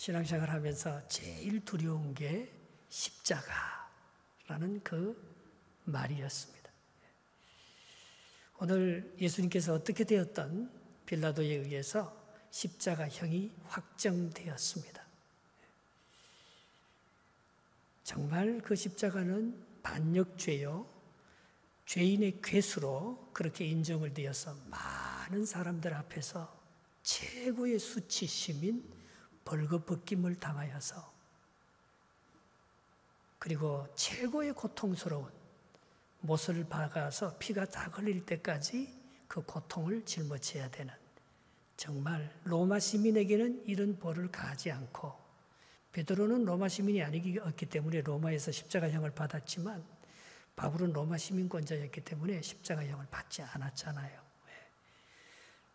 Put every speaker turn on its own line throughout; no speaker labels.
신앙생활 하면서 제일 두려운 게 십자가라는 그 말이었습니다. 오늘 예수님께서 어떻게 되었던 빌라도에 의해서 십자가형이 확정되었습니다. 정말 그 십자가는 반역죄요, 죄인의 괴수로 그렇게 인정을 되어서 많은 사람들 앞에서 최고의 수치심인 벌거벗김을 당하여서 그리고 최고의 고통스러운 못을 박아서 피가 다 흘릴 때까지 그 고통을 짊어져야 되는, 정말 로마 시민에게는 이런 벌을 가하지 않고, 베드로는 로마 시민이 아니었기 때문에 로마에서 십자가형을 받았지만 바울은 로마 시민권자였기 때문에 십자가형을 받지 않았잖아요.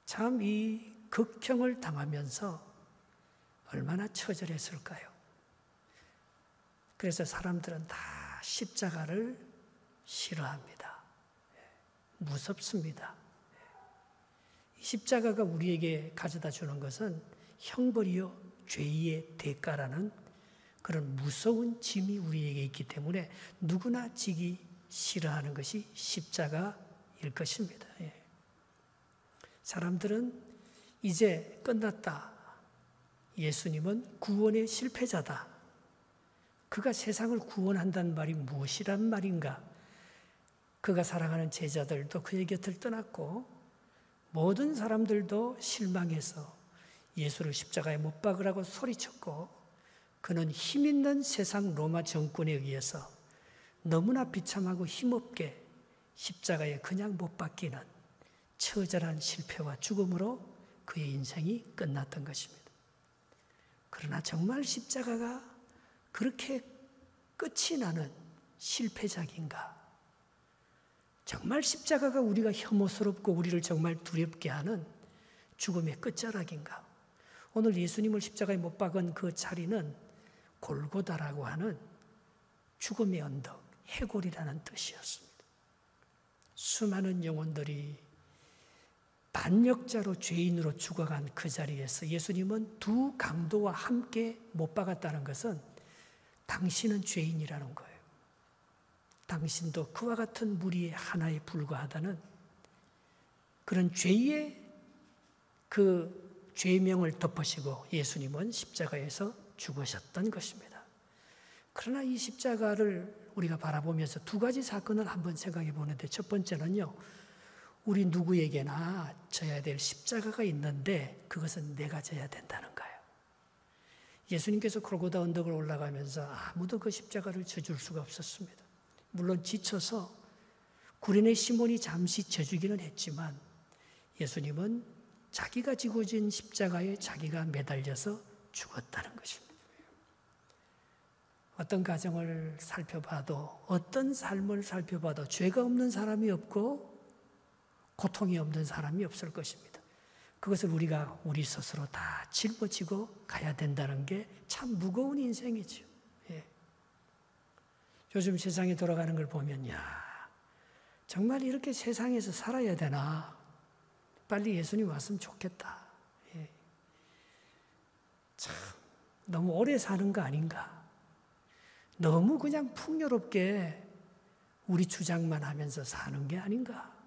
참 이 극형을 당하면서 얼마나 처절했을까요? 그래서 사람들은 다 십자가를 싫어합니다. 무섭습니다. 십자가가 우리에게 가져다 주는 것은 형벌이요 죄의 대가라는 그런 무서운 짐이 우리에게 있기 때문에 누구나 지기 싫어하는 것이 십자가일 것입니다. 사람들은 이제 끝났다. 예수님은 구원의 실패자다. 그가 세상을 구원한다는 말이 무엇이란 말인가? 그가 사랑하는 제자들도 그의 곁을 떠났고 모든 사람들도 실망해서 예수를 십자가에 못 박으라고 소리쳤고, 그는 힘있는 세상 로마 정권에 의해서 너무나 비참하고 힘없게 십자가에 그냥 못 박히는 처절한 실패와 죽음으로 그의 인생이 끝났던 것입니다. 그러나 정말 십자가가 그렇게 끝이 나는 실패작인가? 정말 십자가가 우리가 혐오스럽고 우리를 정말 두렵게 하는 죽음의 끝자락인가? 오늘 예수님을 십자가에 못 박은 그 자리는 골고다라고 하는 죽음의 언덕, 해골이라는 뜻이었습니다. 수많은 영혼들이 반역자로 죄인으로 죽어간 그 자리에서 예수님은 두 강도와 함께 못 박았다는 것은 당신은 죄인이라는 거예요. 당신도 그와 같은 무리의 하나에 불과하다는 그런 죄의 그 죄명을 덮으시고 예수님은 십자가에서 죽으셨던 것입니다. 그러나 이 십자가를 우리가 바라보면서 두 가지 사건을 한번 생각해 보는데, 첫 번째는요, 우리 누구에게나 져야 될 십자가가 있는데 그것은 내가 져야 된다는 거예요. 예수님께서 골고다 언덕을 올라가면서 아무도 그 십자가를 져줄 수가 없었습니다. 물론 지쳐서 구레네 시몬이 잠시 져주기는 했지만 예수님은 자기가 지고 진 십자가에 자기가 매달려서 죽었다는 것입니다. 어떤 가정을 살펴봐도, 어떤 삶을 살펴봐도 죄가 없는 사람이 없고 고통이 없는 사람이 없을 것입니다. 그것을 우리가 우리 스스로 다 짊어지고 가야 된다는 게 참 무거운 인생이죠. 요즘 세상에 돌아가는 걸 보면, 정말 이렇게 세상에서 살아야 되나? 빨리 예수님 왔으면 좋겠다. 참 너무 오래 사는 거 아닌가? 너무 그냥 풍요롭게 우리 주장만 하면서 사는 게 아닌가?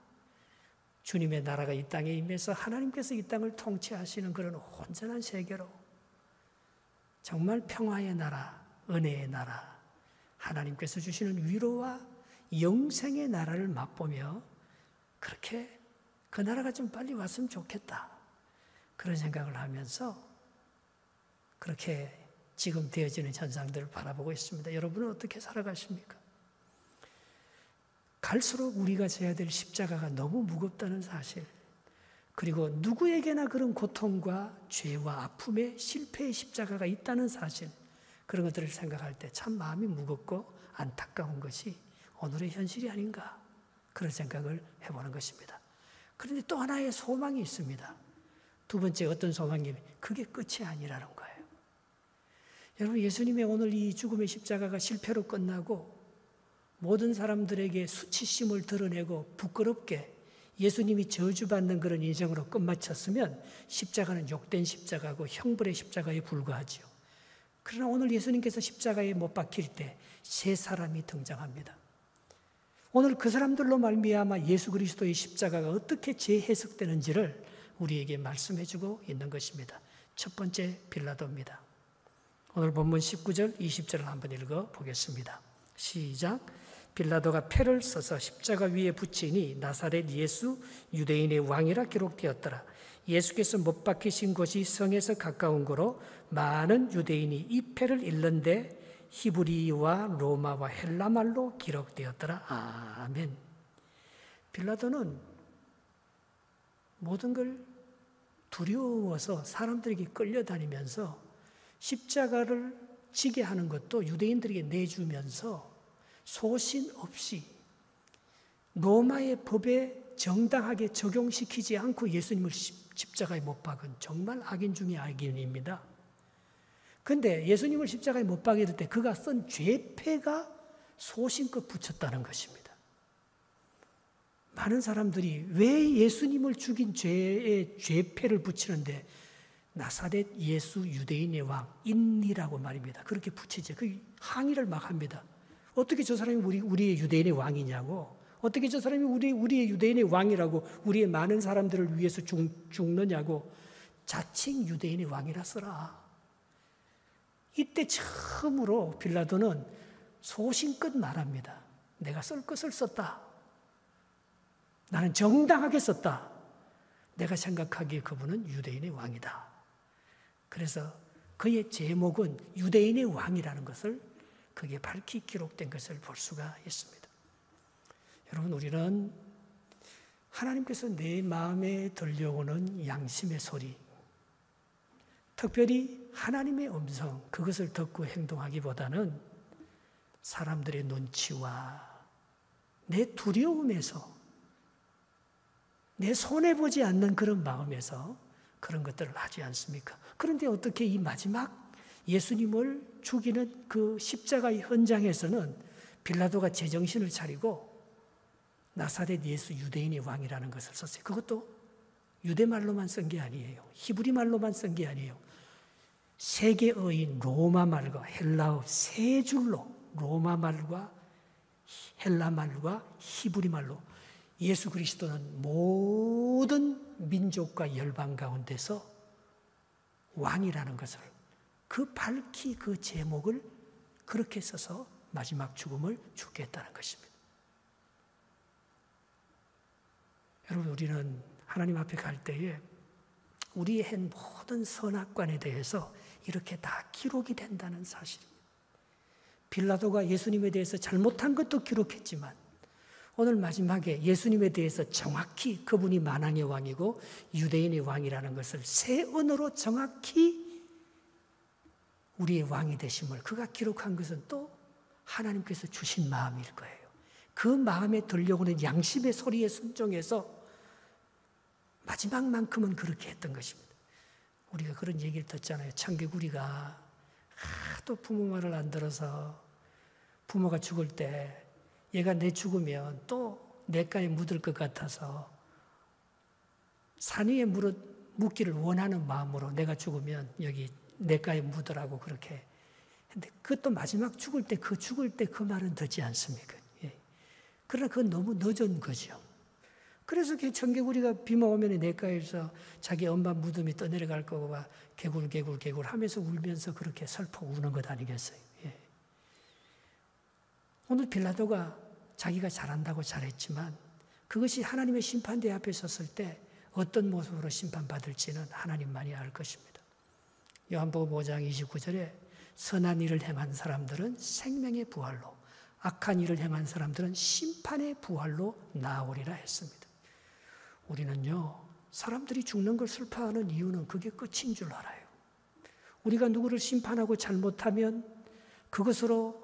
주님의 나라가 이 땅에 임해서 하나님께서 이 땅을 통치하시는 그런 온전한 세계로 정말 평화의 나라, 은혜의 나라, 하나님께서 주시는 위로와 영생의 나라를 맛보며 그렇게 그 나라가 좀 빨리 왔으면 좋겠다. 그런 생각을 하면서 그렇게 지금 되어지는 현상들을 바라보고 있습니다. 여러분은 어떻게 살아가십니까? 갈수록 우리가 져야 될 십자가가 너무 무겁다는 사실, 그리고 누구에게나 그런 고통과 죄와 아픔의 실패의 십자가가 있다는 사실, 그런 것들을 생각할 때 참 마음이 무겁고 안타까운 것이 오늘의 현실이 아닌가, 그런 생각을 해보는 것입니다. 그런데 또 하나의 소망이 있습니다. 두 번째 어떤 소망이? 그게 끝이 아니라는 거예요. 여러분, 예수님의 오늘 이 죽음의 십자가가 실패로 끝나고 모든 사람들에게 수치심을 드러내고 부끄럽게 예수님이 저주받는 그런 인생으로 끝마쳤으면 십자가는 욕된 십자가고 형벌의 십자가에 불과하지요. 그러나 오늘 예수님께서 십자가에 못 박힐 때 세 사람이 등장합니다. 오늘 그 사람들로 말미암아 예수 그리스도의 십자가가 어떻게 재해석되는지를 우리에게 말씀해 주고 있는 것입니다. 첫 번째 빌라도입니다. 오늘 본문 19절, 20절을 한번 읽어 보겠습니다. 시작. 빌라도가 패를 써서 십자가 위에 붙이니 나사렛 예수 유대인의 왕이라 기록되었더라. 예수께서 못 박히신 곳이 성에서 가까운 거로 많은 유대인이 이 패를 읽는데 히브리와 로마와 헬라말로 기록되었더라. 아멘. 빌라도는 모든 걸 두려워서 사람들에게 끌려다니면서 십자가를 지게 하는 것도 유대인들에게 내주면서 소신 없이 로마의 법에 정당하게 적용시키지 않고 예수님을 십자가에 못 박은 정말 악인 중의 악인입니다. 그런데 예수님을 십자가에 못 박일 때 그가 쓴 죄패가 소신껏 붙였다는 것입니다. 많은 사람들이 왜 예수님을 죽인 죄에 죄패를 붙이는데 나사렛 예수 유대인의 왕인이라고 말입니다. 그렇게 붙이죠. 그 항의를 막 합니다. 어떻게 저 사람이 우리의 유대인의 왕이냐고, 어떻게 저 사람이 우리의 유대인의 왕이라고 우리의 많은 사람들을 위해서 죽느냐고, 자칭 유대인의 왕이라 써라. 이때 처음으로 빌라도는 소신껏 말합니다. 내가 쓸 것을 썼다. 나는 정당하게 썼다. 내가 생각하기에 그분은 유대인의 왕이다. 그래서 그의 제목은 유대인의 왕이라는 것을 그게 밝히 기록된 것을 볼 수가 있습니다. 여러분, 우리는 하나님께서 내 마음에 들려오는 양심의 소리, 특별히 하나님의 음성, 그것을 듣고 행동하기보다는 사람들의 눈치와 내 두려움에서, 내 손해보지 않는 그런 마음에서 그런 것들을 하지 않습니까? 그런데 어떻게 이 마지막 예수님을 죽이는 그 십자가의 현장에서는 빌라도가 제정신을 차리고 나사렛 예수 유대인의 왕이라는 것을 썼어요. 그것도 유대말로만 쓴 게 아니에요. 히브리말로만 쓴 게 아니에요. 세계어인 로마말과 헬라어 세 줄로 로마말과 헬라말과 히브리말로 예수 그리스도는 모든 민족과 열방 가운데서 왕이라는 것을 밝히 그 제목을 그렇게 써서 마지막 죽음을 죽게 했다는 것입니다. 여러분, 우리는 하나님 앞에 갈 때에 우리의 한 모든 선악관에 대해서 이렇게 다 기록이 된다는 사실입니다. 빌라도가 예수님에 대해서 잘못한 것도 기록했지만 오늘 마지막에 예수님에 대해서 정확히 그분이 만왕의 왕이고 유대인의 왕이라는 것을 새 언어로 정확히 우리의 왕이 되심을 그가 기록한 것은 또 하나님께서 주신 마음일 거예요. 그 마음에 들려오는 양심의 소리에 순종해서 마지막만큼은 그렇게 했던 것입니다. 우리가 그런 얘기를 듣잖아요. 청개구리가 하도 부모 말을 안 들어서 부모가 죽을 때 얘가 내 죽으면 또 냇가에 묻을 것 같아서 산 위에 묻기를 원하는 마음으로 내가 죽으면 여기 냇가에 묻으라고 그렇게 근데 그것도 마지막 죽을 때 그 말은 듣지 않습니까? 예. 그러나 그건 너무 늦은 거죠. 그래서 청개구리가 비만 오면 냇가에서 자기 엄마 무덤이 떠내려갈 거고 막 개굴 하면서 울면서 그렇게 슬퍼 우는 것 아니겠어요? 예. 오늘 빌라도가 자기가 잘한다고 잘했지만 그것이 하나님의 심판대 앞에 섰을 때 어떤 모습으로 심판받을지는 하나님만이 알 것입니다. 요한복음 5장 29절에 선한 일을 행한 사람들은 생명의 부활로 악한 일을 행한 사람들은 심판의 부활로 나오리라 했습니다. 우리는요, 사람들이 죽는 걸 슬퍼하는 이유는 그게 끝인 줄 알아요. 우리가 누구를 심판하고 잘못하면 그것으로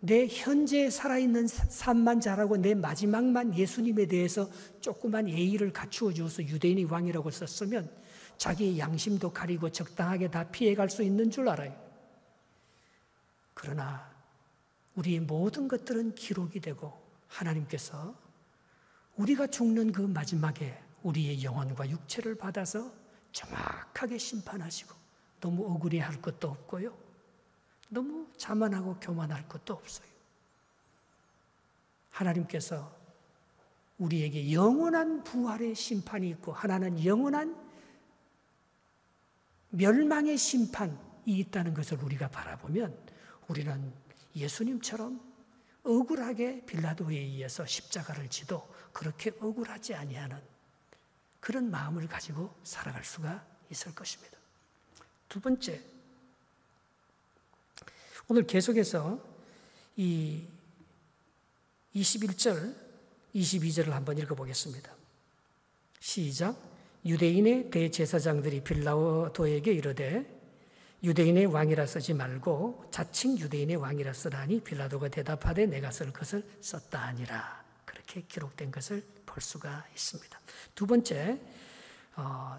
내 현재 살아있는 삶만 잘하고 내 마지막만 예수님에 대해서 조그만 예의를 갖추어 주어서 유대인의 왕이라고 썼으면 자기의 양심도 가리고 적당하게 다 피해갈 수 있는 줄 알아요. 그러나 우리의 모든 것들은 기록이 되고 하나님께서 우리가 죽는 그 마지막에 우리의 영혼과 육체를 받아서 정확하게 심판하시고 너무 억울해할 것도 없고요. 너무 자만하고 교만할 것도 없어요. 하나님께서 우리에게 영원한 부활의 심판이 있고 하나는 영원한 멸망의 심판이 있다는 것을 우리가 바라보면 우리는 예수님처럼 억울하게 빌라도에 의해서 십자가를 지도 그렇게 억울하지 아니하는 그런 마음을 가지고 살아갈 수가 있을 것입니다. 두 번째, 오늘 계속해서 이 21절, 22절을 한번 읽어보겠습니다. 시작. 유대인의 대제사장들이 빌라도에게 이르되 유대인의 왕이라 쓰지 말고 자칭 유대인의 왕이라 쓰라니 빌라도가 대답하되 내가 쓸 것을 썼다 하니라. 그렇게 기록된 것을 볼 수가 있습니다. 두 번째,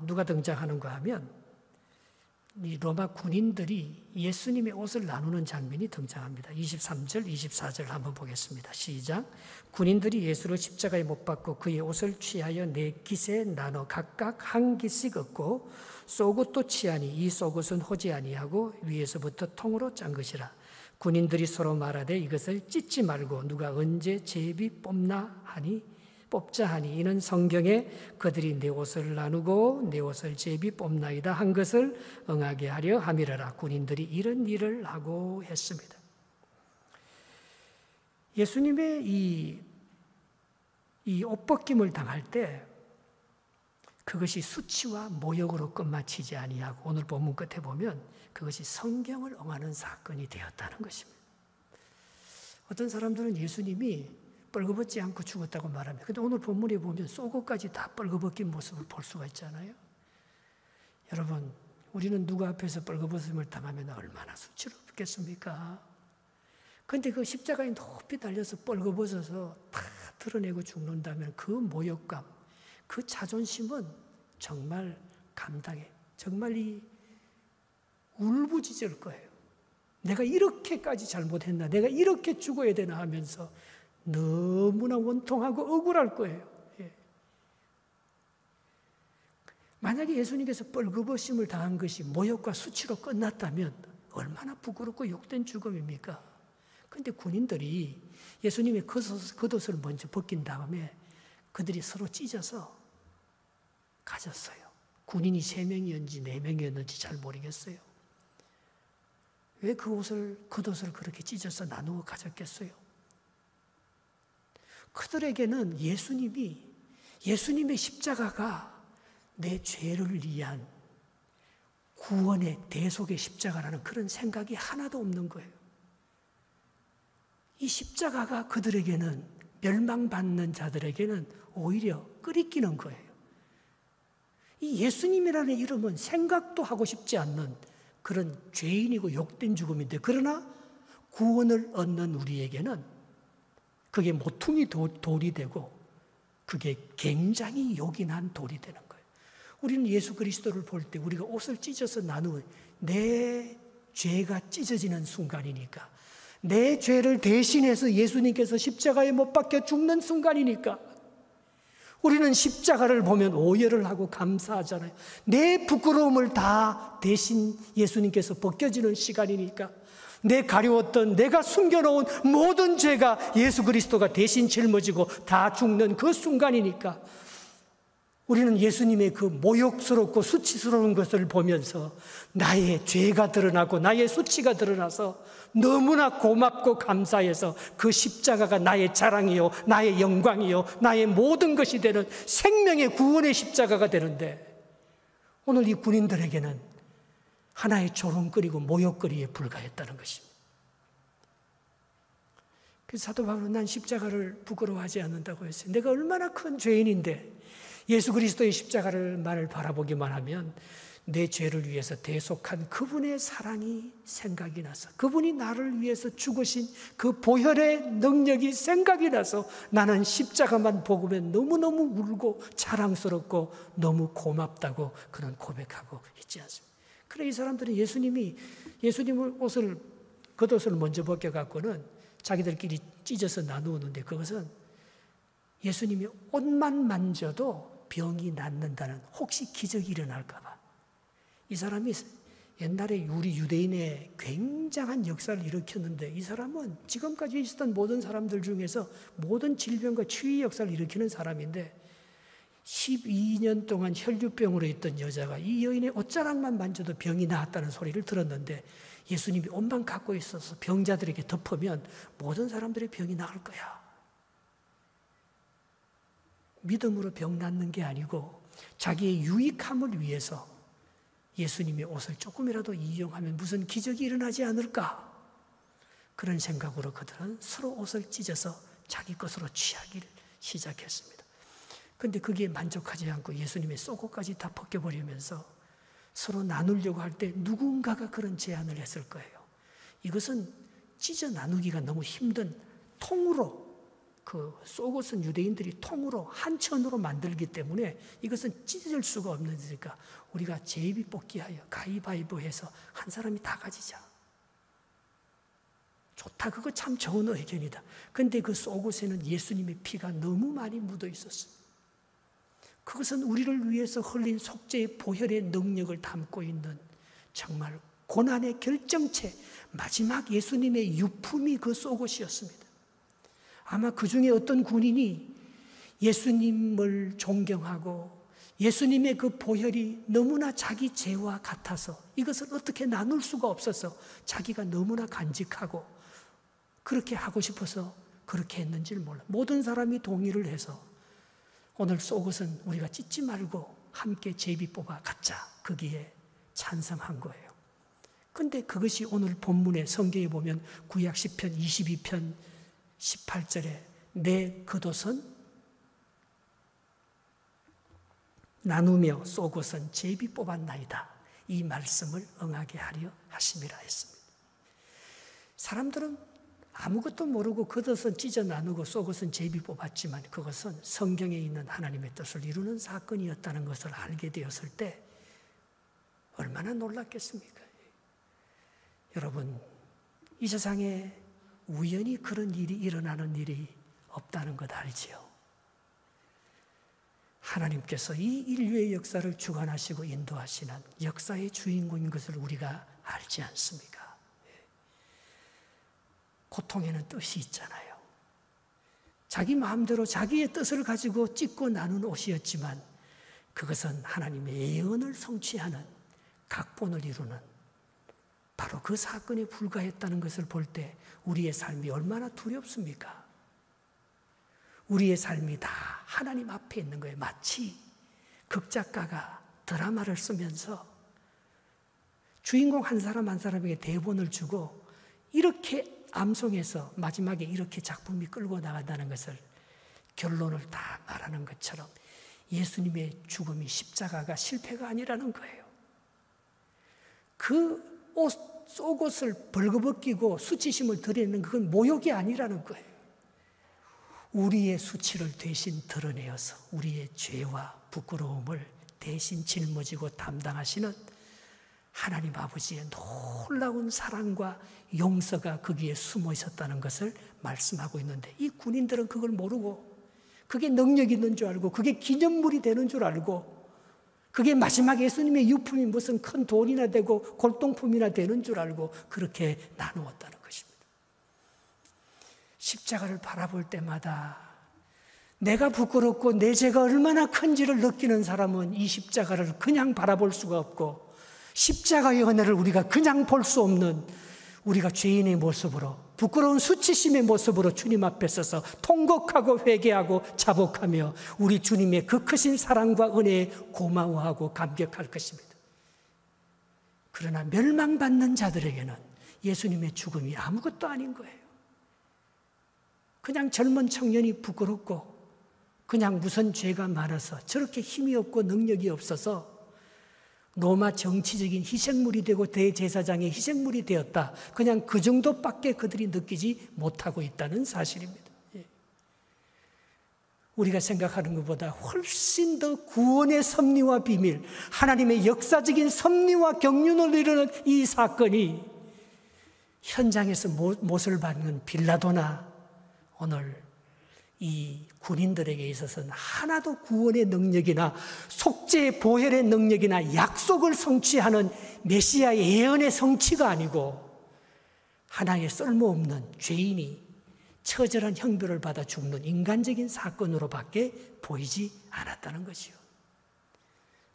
누가 등장하는가 하면 이 로마 군인들이 예수님의 옷을 나누는 장면이 등장합니다. 23절, 24절 한번 보겠습니다. 시작. 군인들이 예수를 십자가에 못 박고 그의 옷을 취하여 네 깃에 나눠 각각 한 깃씩 얻고 속옷도 취하니 이 속옷은 호지 아니하고 위에서부터 통으로 짠 것이라. 군인들이 서로 말하되 이것을 찢지 말고 누가 언제 제비 뽑자 하니 이는 성경에 그들이 내 옷을 나누고 내 옷을 제비 뽑나이다 한 것을 응하게 하려 함이라라. 군인들이 이런 일을 하고 했습니다. 예수님의 이 옷벗김을 당할 때 그것이 수치와 모욕으로 끝마치지 아니하고 오늘 본문 끝에 보면 그것이 성경을 응하는 사건이 되었다는 것입니다. 어떤 사람들은 예수님이 뻘거벗지 않고 죽었다고 말합니다. 그런데 오늘 본문에 보면 속옷까지 다 뻘거벗긴 모습을 볼 수가 있잖아요. 여러분, 우리는 누구 앞에서 뻘거벗음을 당하면 얼마나 수치롭겠습니까? 그런데 그 십자가에 높이 달려서 뻘거벗어서 다 드러내고 죽는다면 그 모욕감, 그 자존심은 정말 정말 울부짖을 거예요. 내가 이렇게까지 잘못했나? 내가 이렇게 죽어야 되나 하면서 너무나 원통하고 억울할 거예요. 예. 만약에 예수님께서 뻘거벗음을 당한 것이 모욕과 수치로 끝났다면 얼마나 부끄럽고 욕된 죽음입니까? 그런데 군인들이 예수님의 겉옷을 먼저 벗긴 다음에 그들이 서로 찢어서 가졌어요. 군인이 3명이었는지 4명이었는지 잘 모르겠어요. 왜 겉옷을 그렇게 찢어서 나누어 가졌겠어요? 그들에게는 예수님의 십자가가 내 죄를 위한 구원의 대속의 십자가라는 그런 생각이 하나도 없는 거예요. 이 십자가가 그들에게는 멸망받는 자들에게는 오히려 끄리끼는 거예요. 이 예수님이라는 이름은 생각도 하고 싶지 않는 그런 죄인이고 욕된 죽음인데 그러나 구원을 얻는 우리에게는 그게 모퉁이 돌이 되고 그게 굉장히 요긴한 돌이 되는 거예요. 우리는 예수 그리스도를 볼 때 우리가 옷을 찢어서 나누어 내 죄가 찢어지는 순간이니까 내 죄를 대신해서 예수님께서 십자가에 못 박혀 죽는 순간이니까 우리는 십자가를 보면 오열을 하고 감사하잖아요. 내 부끄러움을 다 대신 예수님께서 벗겨지는 시간이니까 내 가려웠던 내가 숨겨놓은 모든 죄가 예수 그리스도가 대신 짊어지고 다 죽는 그 순간이니까 우리는 예수님의 그 모욕스럽고 수치스러운 것을 보면서 나의 죄가 드러나고 나의 수치가 드러나서 너무나 고맙고 감사해서 그 십자가가 나의 자랑이요 나의 영광이요 나의 모든 것이 되는 생명의 구원의 십자가가 되는데 오늘 이 군인들에게는 하나의 조롱거리고 모욕거리에 불과했다는 것입니다. 그래서 사도 바울은 난 십자가를 부끄러워하지 않는다고 했어요. 내가 얼마나 큰 죄인인데 예수 그리스도의 십자가를 바라보기만 하면 내 죄를 위해서 대속한 그분의 사랑이 생각이 나서 그분이 나를 위해서 죽으신 그 보혈의 능력이 생각이 나서 나는 십자가만 보면 너무너무 울고 자랑스럽고 너무 고맙다고 그런 고백하고 있지 않습니까? 그래 이 사람들은 예수님을 겉옷을 먼저 벗겨갖고는 자기들끼리 찢어서 나누었는데 그것은 예수님이 옷만 만져도 병이 낫는다는 혹시 기적이 일어날까 봐 이 사람이 옛날에 우리 유대인의 굉장한 역사를 일으켰는데 이 사람은 지금까지 있었던 모든 사람들 중에서 모든 질병과 치유의 역사를 일으키는 사람인데 12년 동안 혈류병으로 있던 여자가 이 여인의 옷자락만 만져도 병이 나았다는 소리를 들었는데 예수님이 옷만 갖고 있어서 병자들에게 덮으면 모든 사람들의 병이 나을 거야. 믿음으로 병 낫는 게 아니고 자기의 유익함을 위해서 예수님의 옷을 조금이라도 이용하면 무슨 기적이 일어나지 않을까? 그런 생각으로 그들은 서로 옷을 찢어서 자기 것으로 취하기를 시작했습니다. 그런데 그게 만족하지 않고 예수님의 속옷까지 다 벗겨버리면서 서로 나누려고 할 때 누군가가 그런 제안을 했을 거예요. 이것은 찢어 나누기가 너무 힘든 통으로, 그 속옷은 유대인들이 통으로 한 천으로 만들기 때문에 이것은 찢을 수가 없으니까 우리가 제비뽑기하여 가위바위보해서 한 사람이 다 가지자. 좋다. 그거 참 좋은 의견이다. 그런데 그 속옷에는 예수님의 피가 너무 많이 묻어 있었어요. 그것은 우리를 위해서 흘린 속죄의 보혈의 능력을 담고 있는 정말 고난의 결정체, 마지막 예수님의 유품이 그 속옷이었습니다. 아마 그 중에 어떤 군인이 예수님을 존경하고 예수님의 그 보혈이 너무나 자기 죄와 같아서 이것을 어떻게 나눌 수가 없어서 자기가 너무나 간직하고 그렇게 하고 싶어서 그렇게 했는지를 몰라. 모든 사람이 동의를 해서 오늘 속옷은 우리가 찢지 말고 함께 제비 뽑아 갖자. 거기에 찬성한 거예요. 그런데 그것이 오늘 본문의 성경에 보면 구약 10편 22편 18절에 내 겉옷은 나누며 속옷은 제비 뽑았나이다. 이 말씀을 응하게 하려 하심이라 했습니다. 사람들은 아무것도 모르고 겉옷은 찢어 나누고 속옷은 제비 뽑았지만 그것은 성경에 있는 하나님의 뜻을 이루는 사건이었다는 것을 알게 되었을 때 얼마나 놀랐겠습니까? 여러분, 이 세상에 우연히 그런 일이 일어나는 일이 없다는 것 알지요? 하나님께서 이 인류의 역사를 주관하시고 인도하시는 역사의 주인공인 것을 우리가 알지 않습니까? 고통에는 뜻이 있잖아요. 자기 마음대로 자기의 뜻을 가지고 찢고 나눈 옷이었지만 그것은 하나님의 예언을 성취하는 각본을 이루는 바로 그 사건에 불과했다는 것을 볼 때 우리의 삶이 얼마나 두렵습니까? 우리의 삶이 다 하나님 앞에 있는 거예요. 마치 극작가가 드라마를 쓰면서 주인공 한 사람 한 사람에게 대본을 주고 이렇게 암송해서 마지막에 이렇게 작품이 끌고 나간다는 것을 결론을 다 말하는 것처럼 예수님의 죽음이 십자가가 실패가 아니라는 거예요. 그 속옷을 벌거벗기고 수치심을 드리는 그건 모욕이 아니라는 거예요. 우리의 수치를 대신 드러내어서 우리의 죄와 부끄러움을 대신 짊어지고 담당하시는 하나님 아버지의 놀라운 사랑과 용서가 거기에 숨어 있었다는 것을 말씀하고 있는데 이 군인들은 그걸 모르고 그게 능력 있는 줄 알고 그게 기념물이 되는 줄 알고 그게 마지막 예수님의 유품이 무슨 큰 돈이나 되고 골동품이나 되는 줄 알고 그렇게 나누었다는 것입니다. 십자가를 바라볼 때마다 내가 부끄럽고 내 죄가 얼마나 큰지를 느끼는 사람은 이 십자가를 그냥 바라볼 수가 없고 십자가의 은혜를 우리가 그냥 볼 수 없는 우리가 죄인의 모습으로 부끄러운 수치심의 모습으로 주님 앞에 서서 통곡하고 회개하고 자복하며 우리 주님의 그 크신 사랑과 은혜에 고마워하고 감격할 것입니다. 그러나 멸망받는 자들에게는 예수님의 죽음이 아무것도 아닌 거예요. 그냥 젊은 청년이 부끄럽고 그냥 무슨 죄가 많아서 저렇게 힘이 없고 능력이 없어서 로마 정치적인 희생물이 되고 대제사장의 희생물이 되었다. 그냥 그 정도밖에 그들이 느끼지 못하고 있다는 사실입니다. 우리가 생각하는 것보다 훨씬 더 구원의 섭리와 비밀, 하나님의 역사적인 섭리와 경륜을 이루는 이 사건이 현장에서 못을 받는 빌라도나 오늘 이 군인들에게 있어서는 하나도 구원의 능력이나 속죄 보혈의 능력이나 약속을 성취하는 메시아의 예언의 성취가 아니고 하나의 쓸모없는 죄인이 처절한 형벌을 받아 죽는 인간적인 사건으로밖에 보이지 않았다는 것이요.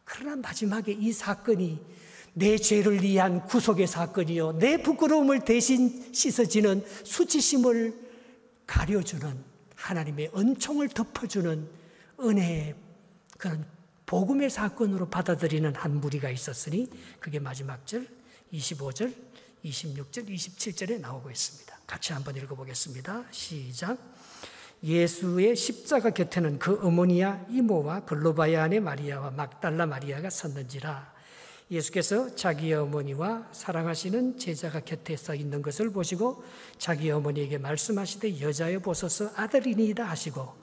그러나 마지막에 이 사건이 내 죄를 위한 구속의 사건이요, 내 부끄러움을 대신 씻어지는 수치심을 가려주는 하나님의 은총을 덮어주는 은혜의 그런 복음의 사건으로 받아들이는 한 무리가 있었으니 그게 마지막 절 25절, 26절, 27절에 나오고 있습니다. 같이 한번 읽어보겠습니다. 시작. 예수의 십자가 곁에는 그 어머니와 이모와 글로바야 아내 마리아와 막달라 마리아가 섰는지라. 예수께서 자기 어머니와 사랑하시는 제자가 곁에 서 있는 것을 보시고 자기 어머니에게 말씀하시되 여자여 보소서 아들이니이다 하시고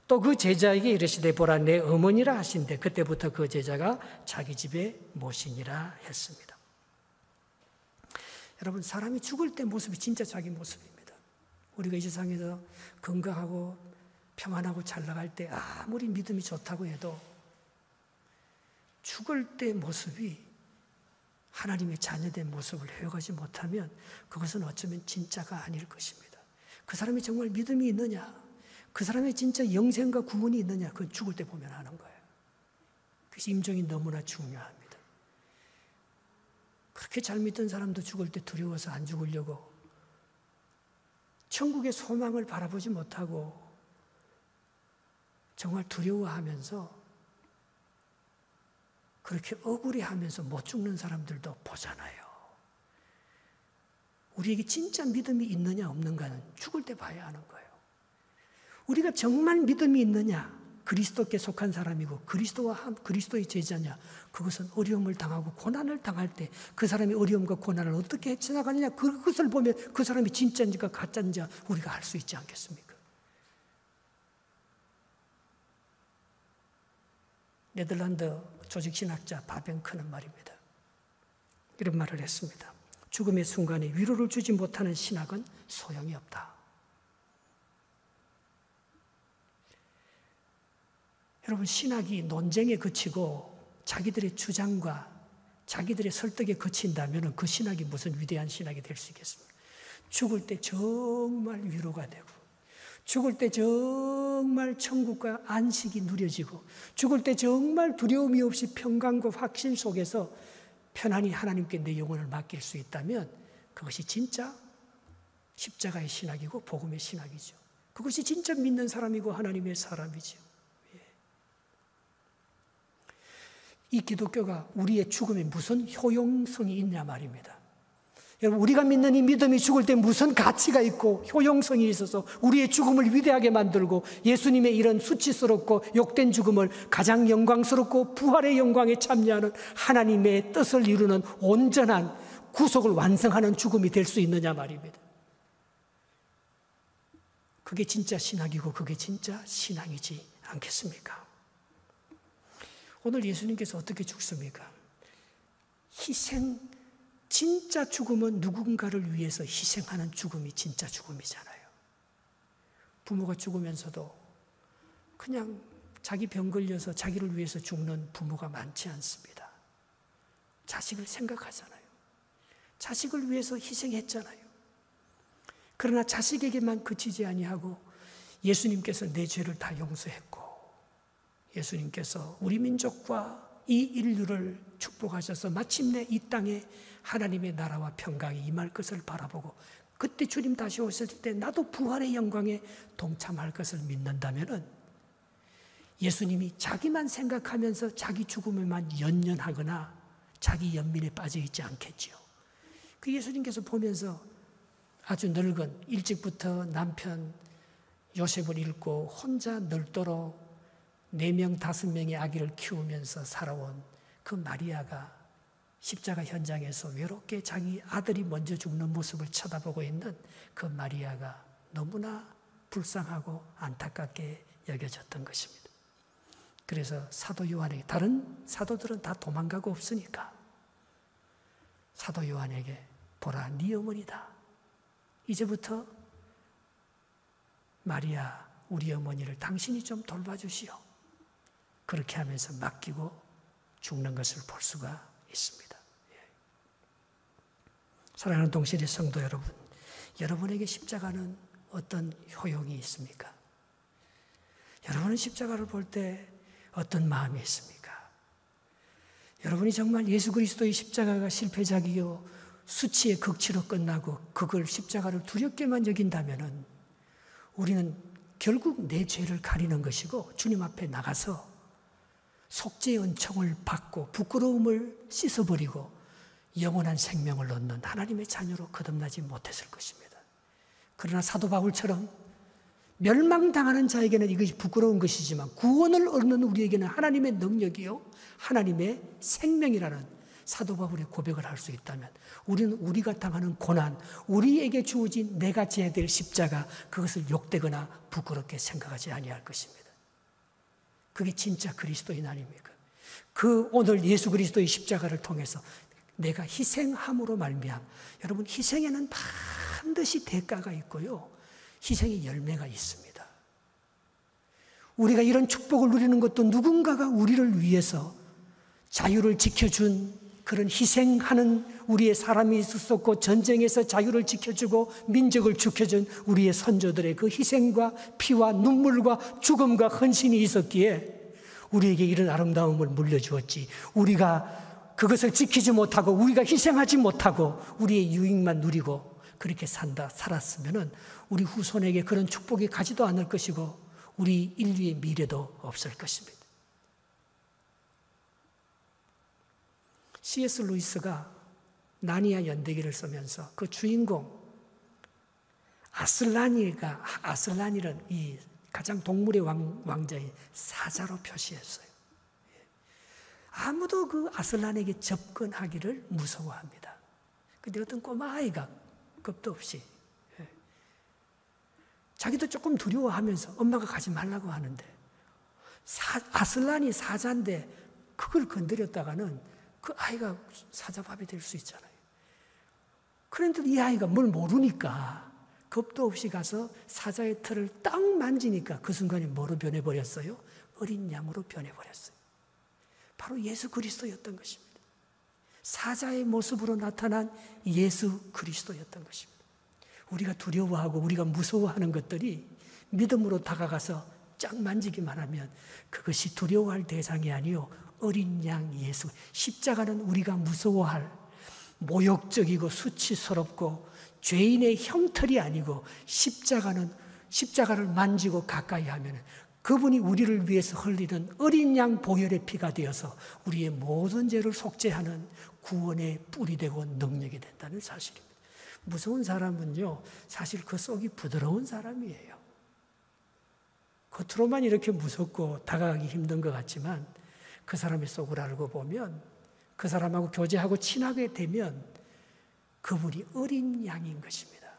또 그 제자에게 이르시되 보라 내 어머니라 하신대 그때부터 그 제자가 자기 집에 모시니라 했습니다. 여러분, 사람이 죽을 때 모습이 진짜 자기 모습입니다. 우리가 이 세상에서 건강하고 평안하고 잘 나갈 때 아무리 믿음이 좋다고 해도 죽을 때 모습이 하나님의 자녀된 모습을 회복하지 못하면 그것은 어쩌면 진짜가 아닐 것입니다. 그 사람이 정말 믿음이 있느냐, 그 사람의 진짜 영생과 구원이 있느냐, 그건 죽을 때 보면 하는 거예요. 그래서 임종이 너무나 중요합니다. 그렇게 잘 믿던 사람도 죽을 때 두려워서 안 죽으려고 천국의 소망을 바라보지 못하고 정말 두려워하면서 그렇게 억울해하면서 못 죽는 사람들도 보잖아요. 우리에게 진짜 믿음이 있느냐 없는가는 죽을 때 봐야 하는 거예요. 우리가 정말 믿음이 있느냐, 그리스도께 속한 사람이고 그리스도의 제자냐, 그것은 어려움을 당하고 고난을 당할 때 그 사람이 어려움과 고난을 어떻게 헤쳐나가느냐, 그것을 보면 그 사람이 진짜인지가 가짜인지 우리가 알 수 있지 않겠습니까? 네덜란드 조직신학자 바벤크는 말입니다. 이런 말을 했습니다. 죽음의 순간에 위로를 주지 못하는 신학은 소용이 없다. 여러분, 신학이 논쟁에 그치고 자기들의 주장과 자기들의 설득에 그친다면 그 신학이 무슨 위대한 신학이 될 수 있겠습니까? 죽을 때 정말 위로가 되고 죽을 때 정말 천국과 안식이 누려지고 죽을 때 정말 두려움이 없이 평강과 확신 속에서 편안히 하나님께 내 영혼을 맡길 수 있다면 그것이 진짜 십자가의 신학이고 복음의 신학이죠. 그것이 진짜 믿는 사람이고 하나님의 사람이죠. 이 기독교가 우리의 죽음에 무슨 효용성이 있냐 말입니다. 여러분, 우리가 믿는 이 믿음이 죽을 때 무슨 가치가 있고 효용성이 있어서 우리의 죽음을 위대하게 만들고 예수님의 이런 수치스럽고 욕된 죽음을 가장 영광스럽고 부활의 영광에 참여하는 하나님의 뜻을 이루는 온전한 구속을 완성하는 죽음이 될 수 있느냐 말입니다. 그게 진짜 신학이고 그게 진짜 신앙이지 않겠습니까? 오늘 예수님께서 어떻게 죽습니까? 희생, 진짜 죽음은 누군가를 위해서 희생하는 죽음이 진짜 죽음이잖아요. 부모가 죽으면서도 그냥 자기 병 걸려서 자기를 위해서 죽는 부모가 많지 않습니다. 자식을 생각하잖아요. 자식을 위해서 희생했잖아요. 그러나 자식에게만 그치지 아니하고 예수님께서 내 죄를 다 용서했고 예수님께서 우리 민족과 이 인류를 축복하셔서 마침내 이 땅에 하나님의 나라와 평강이 임할 것을 바라보고 그때 주님 다시 오실 때 나도 부활의 영광에 동참할 것을 믿는다면 예수님이 자기만 생각하면서 자기 죽음에만 연연하거나 자기 연민에 빠져 있지 않겠지요. 그 예수님께서 보면서 아주 늙은 일찍부터 남편 요셉을 잃고 혼자 늙도록 4명, 5명의 아기를 키우면서 살아온 그 마리아가 십자가 현장에서 외롭게 자기 아들이 먼저 죽는 모습을 쳐다보고 있는 그 마리아가 너무나 불쌍하고 안타깝게 여겨졌던 것입니다. 그래서 사도 요한에게, 다른 사도들은 다 도망가고 없으니까 사도 요한에게 보라 네 어머니다. 이제부터 마리아 우리 어머니를 당신이 좀 돌봐주시오. 그렇게 하면서 맡기고 죽는 것을 볼 수가 있습니다. 사랑하는 동시대 성도 여러분, 여러분에게 십자가는 어떤 효용이 있습니까? 여러분은 십자가를 볼 때 어떤 마음이 있습니까? 여러분이 정말 예수 그리스도의 십자가가 실패작이요 수치의 극치로 끝나고 그걸 십자가를 두렵게만 여긴다면은 우리는 결국 내 죄를 가리는 것이고 주님 앞에 나가서 속죄의 은총을 받고 부끄러움을 씻어버리고 영원한 생명을 얻는 하나님의 자녀로 거듭나지 못했을 것입니다. 그러나 사도 바울처럼 멸망당하는 자에게는 이것이 부끄러운 것이지만 구원을 얻는 우리에게는 하나님의 능력이요 하나님의 생명이라는 사도 바울의 고백을 할 수 있다면 우리는 우리가 당하는 고난, 우리에게 주어진 내가 져야 될 십자가, 그것을 욕되거나 부끄럽게 생각하지 아니할 것입니다. 그게 진짜 그리스도인 아닙니까? 그 오늘 예수 그리스도의 십자가를 통해서 내가 희생함으로 말미암아, 여러분 희생에는 반드시 대가가 있고요 희생의 열매가 있습니다. 우리가 이런 축복을 누리는 것도 누군가가 우리를 위해서 자유를 지켜준 그런 희생하는 우리의 사람이 있었고 전쟁에서 자유를 지켜주고 민족을 지켜준 우리의 선조들의 그 희생과 피와 눈물과 죽음과 헌신이 있었기에 우리에게 이런 아름다움을 물려주었지, 우리가 그것을 지키지 못하고 우리가 희생하지 못하고 우리의 유익만 누리고 그렇게 살았으면 우리 후손에게 그런 축복이 가지도 않을 것이고 우리 인류의 미래도 없을 것입니다. C.S. 루이스가 나니아 연대기를 쓰면서 그 주인공 아슬란이는 이 가장 동물의 왕자인 사자로 표시했어요. 아무도 그 아슬란에게 접근하기를 무서워합니다. 근데 어떤 꼬마아이가 겁도 없이 자기도 조금 두려워하면서 엄마가 가지 말라고 하는데 아슬란이 사자인데 그걸 건드렸다가는 그 아이가 사자밥이 될 수 있잖아요. 그런데 이 아이가 뭘 모르니까 겁도 없이 가서 사자의 털을 딱 만지니까 그 순간에 뭐로 변해버렸어요? 어린 양으로 변해버렸어요. 바로 예수 그리스도였던 것입니다. 사자의 모습으로 나타난 예수 그리스도였던 것입니다. 우리가 두려워하고 우리가 무서워하는 것들이 믿음으로 다가가서 쫙 만지기만 하면 그것이 두려워할 대상이 아니요 어린 양 예수, 십자가는 우리가 무서워할 모욕적이고 수치스럽고 죄인의 형틀이 아니고 십자가를 만지고 가까이 하면 그분이 우리를 위해서 흘리는 어린 양 보혈의 피가 되어서 우리의 모든 죄를 속죄하는 구원의 뿔이 되고 능력이 된다는 사실입니다. 무서운 사람은요 사실 그 속이 부드러운 사람이에요. 겉으로만 이렇게 무섭고 다가가기 힘든 것 같지만 그 사람의 속을 알고 보면 그 사람하고 교제하고 친하게 되면 그분이 어린 양인 것입니다.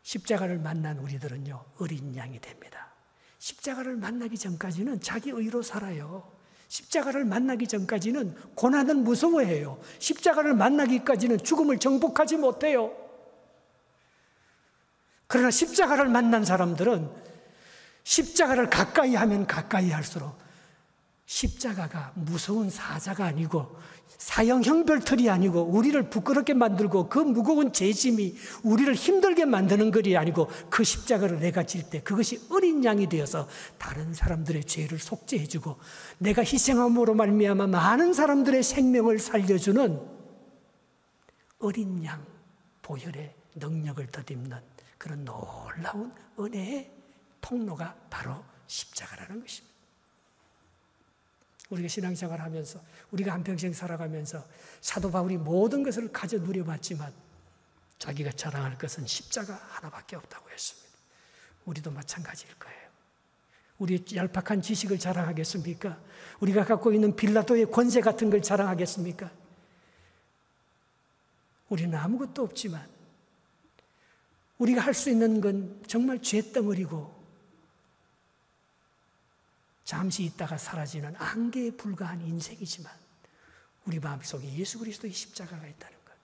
십자가를 만난 우리들은요 어린 양이 됩니다. 십자가를 만나기 전까지는 자기 의로 살아요. 십자가를 만나기 전까지는 고난을 무서워해요. 십자가를 만나기까지는 죽음을 정복하지 못해요. 그러나 십자가를 만난 사람들은 십자가를 가까이 하면 가까이 할수록 십자가가 무서운 사자가 아니고 사형 형별틀이 아니고 우리를 부끄럽게 만들고 그 무거운 죄짐이 우리를 힘들게 만드는 것이 아니고 그 십자가를 내가 질 때 그것이 어린 양이 되어서 다른 사람들의 죄를 속죄해주고 내가 희생함으로 말미암아 많은 사람들의 생명을 살려주는 어린 양 보혈의 능력을 덧입는 그런 놀라운 은혜의 통로가 바로 십자가라는 것입니다. 우리가 신앙생활을 하면서 우리가 한평생 살아가면서 사도 바울이 모든 것을 가져 누려봤지만 자기가 자랑할 것은 십자가 하나밖에 없다고 했습니다. 우리도 마찬가지일 거예요. 우리의 얄팍한 지식을 자랑하겠습니까? 우리가 갖고 있는 빌라도의 권세 같은 걸 자랑하겠습니까? 우리는 아무것도 없지만 우리가 할 수 있는 건 정말 죄덩어리고 잠시 있다가 사라지는 안개에 불과한 인생이지만 우리 마음속에 예수 그리스도의 십자가가 있다는 것.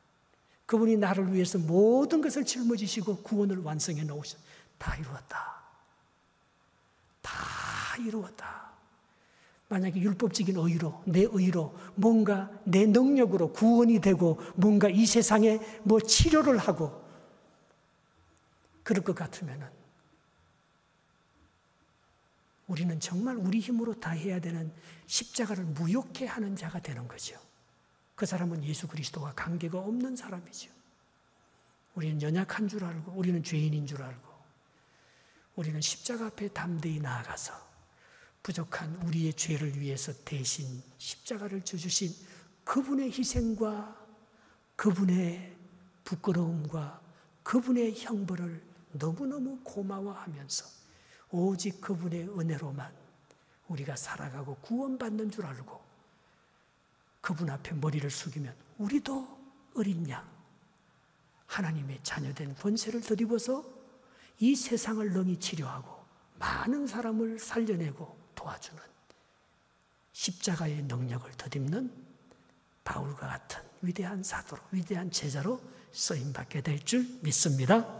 그분이 나를 위해서 모든 것을 짊어지시고 구원을 완성해 놓으셔. 다 이루었다. 이루었다. 만약에 율법적인 의로, 내 의로, 뭔가 내 능력으로 구원이 되고 뭔가 이 세상에 뭐 치료를 하고 그럴 것 같으면은 우리는 정말 우리 힘으로 다 해야 되는 십자가를 무욕해 하는 자가 되는 거죠. 그 사람은 예수 그리스도와 관계가 없는 사람이죠. 우리는 연약한 줄 알고, 우리는 죄인인 줄 알고, 우리는 십자가 앞에 담대히 나아가서 부족한 우리의 죄를 위해서 대신 십자가를 져주신 그분의 희생과 그분의 부끄러움과 그분의 형벌을 너무너무 고마워하면서 오직 그분의 은혜로만 우리가 살아가고 구원받는 줄 알고 그분 앞에 머리를 숙이면 우리도 어린 양, 하나님의 자녀된 권세를 덧입어서 이 세상을 능히 치료하고 많은 사람을 살려내고 도와주는 십자가의 능력을 덧입는 바울과 같은 위대한 사도로, 위대한 제자로 쓰임받게 될 줄 믿습니다.